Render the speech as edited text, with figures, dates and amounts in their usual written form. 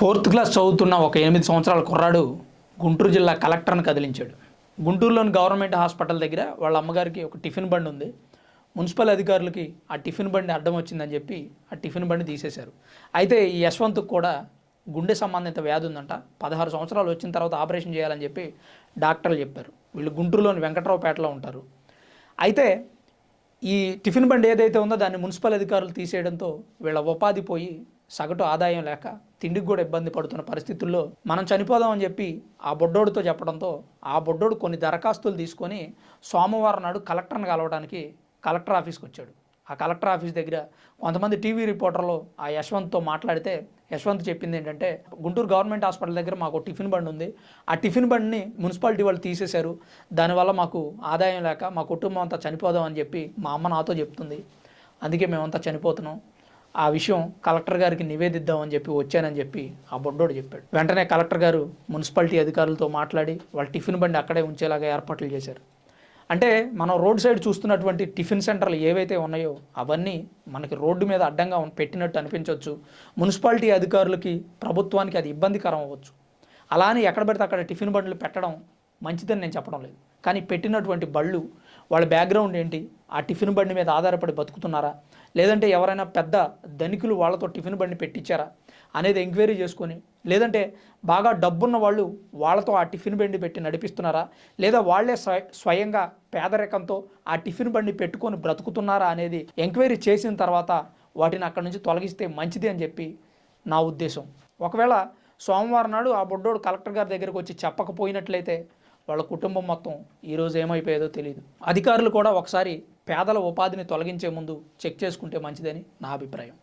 Fourth class చదువుతున్న ఒక 8 సంవత్సరాల కుర్రాడు గుంటూరు జిల్లా కలెక్టర్ని కదిలించాడు. గుంటూరులోని గవర్నమెంట్ హాస్పిటల్ దగ్గర వాళ్ళ అమ్మగారికి ఒక టిఫిన్ బండి ఉంది. మున్సిపల్ అధికారులకి ఆ టిఫిన్ బండి అడ్డం వచ్చిందని చెప్పి ఆ టిఫిన్ బండి తీసేశారు. అయితే ఈ యశ్వంత్కి కూడా గుండె సంబంధిత వ్యాధి ఉందంట. 16 సంవత్సరాలు వచ్చిన తర్వాత ఆపరేషన్ చేయాలని చెప్పి డాక్టర్లు చెప్పారు. వీళ్ళు గుంటూరులోని వెంకట్రావుపేటలో ఉంటారు. అయితే ఈ టిఫిన్ బండి ఏదైతే ఉందో దాన్ని మున్సిపల్ అధికారులు తీసేయడంతో వీళ్ళ ఉపాధి పోయి సగటు ఆదాయం లేక తిండికి కూడా ఇబ్బంది పడుతున్న పరిస్థితుల్లో మనం చనిపోదామని చెప్పి ఆ బొడ్డోడితో చెప్పడంతో ఆ బొడ్డోడు కొన్ని దరఖాస్తులు తీసుకొని సోమవారం నాడు కలెక్టర్ని కలవడానికి కలెక్టర్ ఆఫీస్కి వచ్చాడు. ఆ కలెక్టర్ ఆఫీస్ దగ్గర కొంతమంది టీవీ రిపోర్టర్లు ఆ యశ్వంత్తో మాట్లాడితే యశ్వంత్ చెప్పింది ఏంటంటే, గుంటూరు గవర్నమెంట్ హాస్పిటల్ దగ్గర మాకు టిఫిన్ బండి ఉంది. ఆ టిఫిన్ బండిని మున్సిపాలిటీ వాళ్ళు తీసేశారు. దానివల్ల మాకు ఆదాయం లేక మా కుటుంబం అంతా చనిపోదాం అని చెప్పి మా అమ్మ నాతో చెప్తుంది. అందుకే మేమంతా చనిపోతున్నాం. ఆ విషయం కలెక్టర్ గారికి నివేదిద్దామని చెప్పి వచ్చానని చెప్పి ఆ బొడ్డోడు చెప్పాడు. వెంటనే కలెక్టర్ గారు మున్సిపాలిటీ అధికారులతో మాట్లాడి వాళ్ళ టిఫిన్ బండి అక్కడే ఉంచేలాగా ఏర్పాట్లు చేశారు. అంటే మనం రోడ్ సైడ్ చూస్తున్నటువంటి టిఫిన్ సెంటర్లు ఏవైతే ఉన్నాయో అవన్నీ మనకి రోడ్డు మీద అడ్డంగా పెట్టినట్టు అనిపించవచ్చు. మున్సిపాలిటీ అధికారులకి, ప్రభుత్వానికి అది ఇబ్బందికరం అవ్వచ్చు. అలా అని ఎక్కడ పడితే అక్కడ టిఫిన్ బండ్లు పెట్టడం మంచిదని నేను చెప్పడం లేదు. కానీ పెట్టినటువంటి బళ్ళు వాళ్ళ బ్యాక్గ్రౌండ్ ఏంటి, ఆ టిఫిన్ బండి మీద ఆధారపడి బతుకుతున్నారా, లేదంటే ఎవరైనా పెద్ద ధనికులు వాళ్ళతో టిఫిన్ బండి పెట్టించారా అనేది ఎంక్వైరీ చేసుకొని, లేదంటే బాగా డబ్బున్న వాళ్ళు వాళ్ళతో ఆ టిఫిన్ బండి పెట్టి నడిపిస్తున్నారా, లేదా వాళ్ళే స్వయంగా పేదరికంతో ఆ టిఫిన్ బండి పెట్టుకొని బ్రతుకుతున్నారా అనేది ఎంక్వైరీ చేసిన తర్వాత వాటిని అక్కడి నుంచి తొలగిస్తే మంచిది అని చెప్పి నా ఉద్దేశం. ఒకవేళ సోమవారం నాడు ఆ బొడ్డోడు కలెక్టర్ గారి దగ్గరకు వచ్చి చెప్పకపోయినట్లయితే వాళ్ళ కుటుంబం మొత్తం ఈరోజు ఏమైపోయేదో తెలియదు. అధికారులు కూడా ఒకసారి పేదల ఉపాధిని తొలగించే ముందు చెక్ చేసుకుంటే మంచిదని నా అభిప్రాయం.